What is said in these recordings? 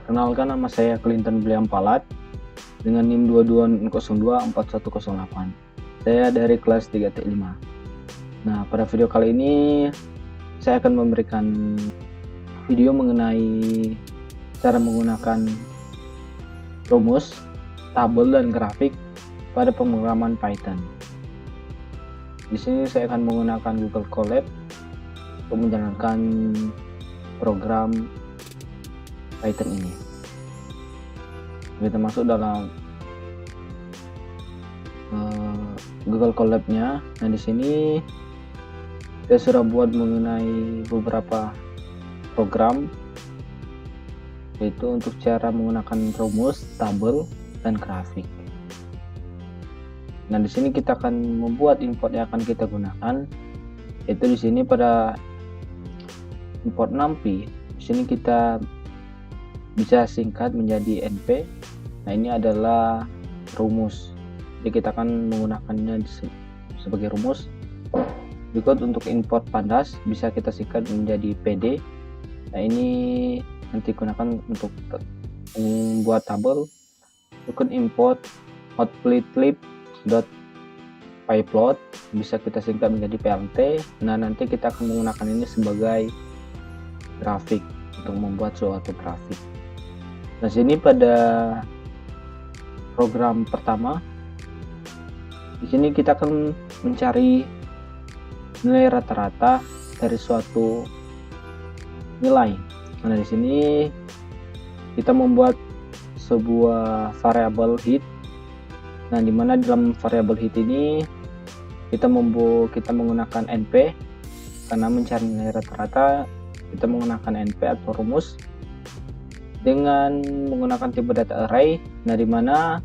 Perkenalkan, nama saya Clinton William Palat dengan NIM 22024108. Saya dari kelas 3T5. Nah, pada video kali ini saya akan memberikan video mengenai cara menggunakan rumus, tabel, dan grafik pada pemrograman Python. Di sini saya akan menggunakan Google Colab untuk menjalankan program Python ini. Kita masuk dalam Google Colab-nya. Nah, di sini saya sudah buat mengenai beberapa program, yaitu untuk cara menggunakan rumus, tabel, dan grafik. Nah, di sini kita akan membuat import yang akan kita gunakan, yaitu di sini pada import numpy. Di sini kita bisa singkat menjadi NP. Nah, ini adalah rumus, jadi kita akan menggunakannya sebagai rumus. Berikut untuk import pandas bisa kita singkat menjadi PD. Nah, ini nanti gunakan untuk membuat tabel. Berikut import matplotlib.pyplot bisa kita singkat menjadi PLT. Nah, nanti kita akan menggunakan ini sebagai grafik untuk membuat suatu grafik. Nah, sini pada program pertama, di sini kita akan mencari nilai rata-rata dari suatu nilai. Nah, di sini kita membuat sebuah variabel hit. Nah, dimana dalam variabel hit ini kita menggunakan np, karena mencari nilai rata-rata kita menggunakan np atau rumus dengan menggunakan tipe data array. Nah, dimana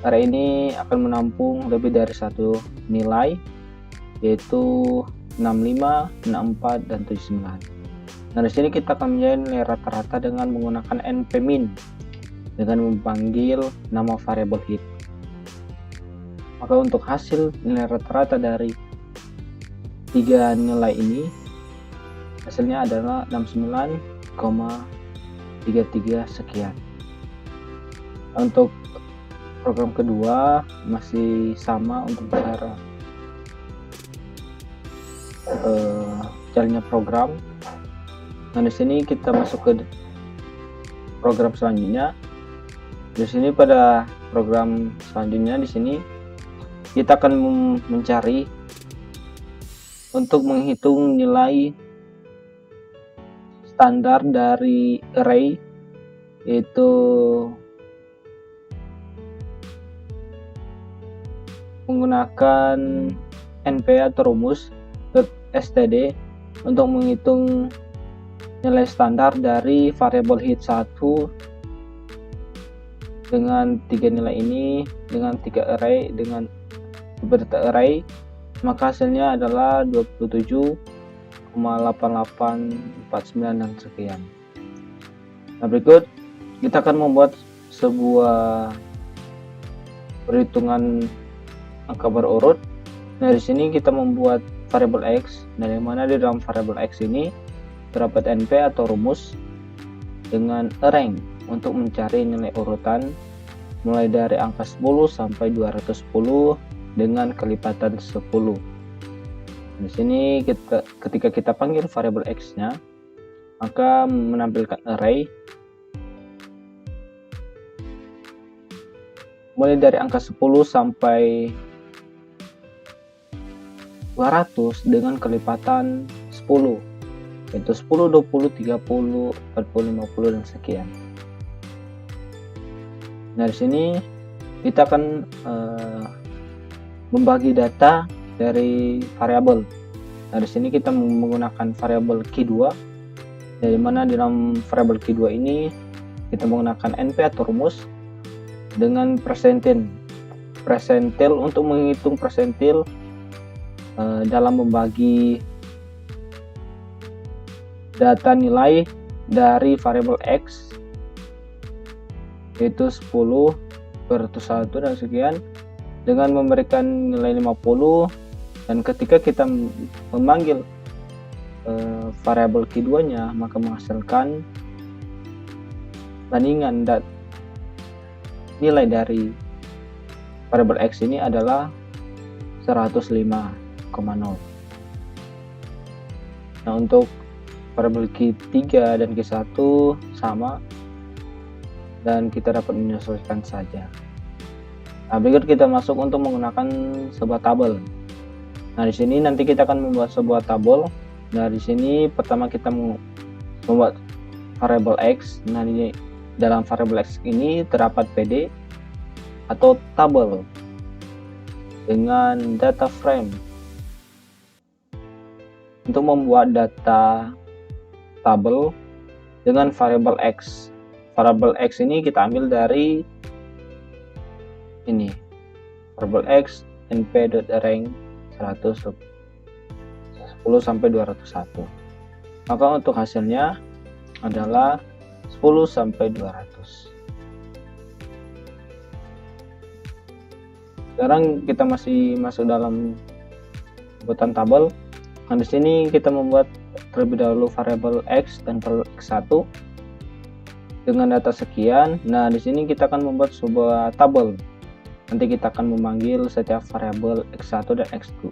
array ini akan menampung lebih dari satu nilai, yaitu 65, 64, dan 79. Nah, di sini kita akan mencari nilai rata-rata dengan menggunakan npmin dengan memanggil nama variabel hit. Maka untuk hasil nilai rata-rata dari tiga nilai ini, hasilnya adalah 69,33 sekian. Untuk program kedua masih sama untuk cara caranya program. Nah, di sini kita masuk ke program selanjutnya. Di sini pada program selanjutnya di sini kita akan mencari untuk menghitung nilai standar dari array, yaitu menggunakan np atau rumus .std untuk menghitung nilai standar dari variabel hit 1 dengan tiga nilai ini, dengan tiga array, dengan data array, maka hasilnya adalah 27,8849 dan sekian. Nah, berikut kita akan membuat sebuah perhitungan angka berurut. Nah, di sini kita membuat variabel x, dari mana di dalam variabel x ini terdapat np atau rumus dengan array untuk mencari nilai urutan mulai dari angka 10 sampai 210 dengan kelipatan 10. Di sini ketika kita panggil variabel x-nya, maka menampilkan array mulai dari angka 10 sampai 200 dengan kelipatan 10, yaitu 10, 20, 30, 40, 50, dan sekian. Nah, di sini kita akan membagi data dari variabel. Nah, di sini kita menggunakan variabel key2, dari mana di dalam variabel key2 ini kita menggunakan np atau rumus dengan persentil untuk menghitung persentil dalam membagi data nilai dari variabel x, yaitu 10 per 1 dan sekian, dengan memberikan nilai 50. Dan ketika kita memanggil variabel key2 nya, maka menghasilkan bandingan nilai dari variabel X ini adalah 105,0. Nah, untuk variabel Q3 dan Q1 sama, dan kita dapat menyesuaikan saja. Nah, berikut kita masuk untuk menggunakan sebuah tabel. Nah, di sini nanti kita akan membuat sebuah tabel. Nah, di sini pertama kita membuat variabel X. Nah, di dalam variabel X ini terdapat PD atau tabel dengan data frame. Untuk membuat data tabel dengan variabel X. Variabel X ini kita ambil dari ini, variabel X np.rank 110 sampai 201. Maka untuk hasilnya adalah 10 sampai 200. Sekarang kita masih masuk dalam pembuatan tabel. Nah, di sini kita membuat terlebih dahulu variabel X dan variabel X1 dengan data sekian. Nah, di sini kita akan membuat sebuah tabel. Nanti kita akan memanggil setiap variabel X1 dan X2,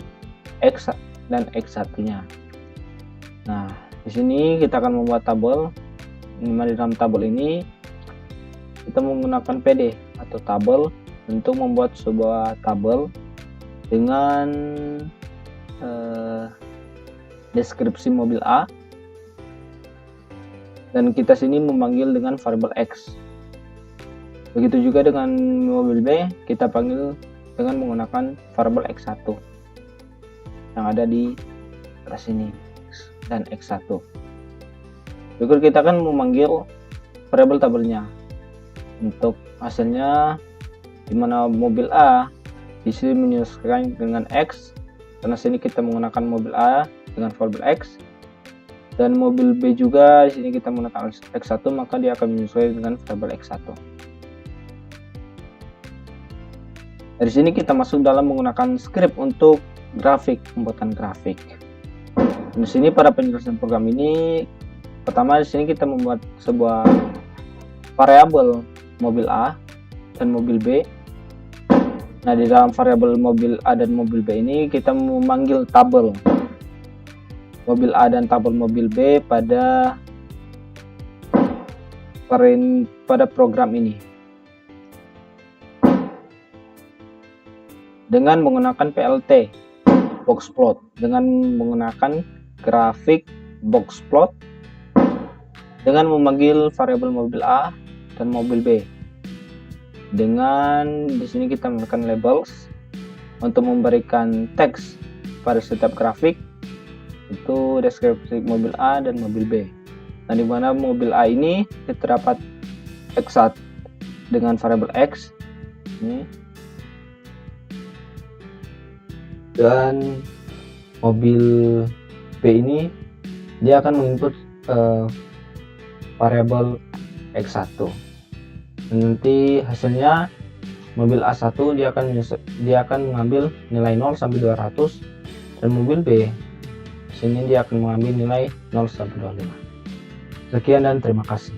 X dan X1-nya. Nah, di sini kita akan membuat tabel. Di dalam tabel ini kita menggunakan PD atau tabel untuk membuat sebuah tabel dengan deskripsi mobil A, dan kita sini memanggil dengan variabel X. Begitu juga dengan mobil B, kita panggil dengan menggunakan variabel X1 yang ada di atas sini, dan X1. Berikut kita akan memanggil variabel tabelnya. Untuk hasilnya, di mana mobil A di sini menyesuaikan dengan X, karena sini kita menggunakan mobil A dengan variabel X, dan mobil B juga di sini kita menggunakan X1, maka dia akan menyesuaikan dengan variabel X1. Dari sini kita masuk dalam menggunakan script untuk grafik, pembuatan grafik. Di sini pada penjelasan program ini, pertama di sini kita membuat sebuah variabel mobil A dan mobil B. Nah, di dalam variabel mobil A dan mobil B ini kita memanggil tabel mobil A dan tabel mobil B pada program ini dengan menggunakan PLT boxplot, dengan menggunakan grafik boxplot, dengan memanggil variabel mobil A dan mobil B. Dengan di sini kita memberikan labels untuk memberikan teks pada setiap grafik, itu deskripsi mobil A dan mobil B. Nah, di mana mobil A ini terdapat X1 dengan variabel X ini, dan mobil B ini dia akan menginput variabel X1. Dan nanti hasilnya mobil A1 dia akan mengambil nilai 0 sampai 200, dan mobil B sini dia akan mengambil nilai 0 sampai 25. Sekian dan terima kasih.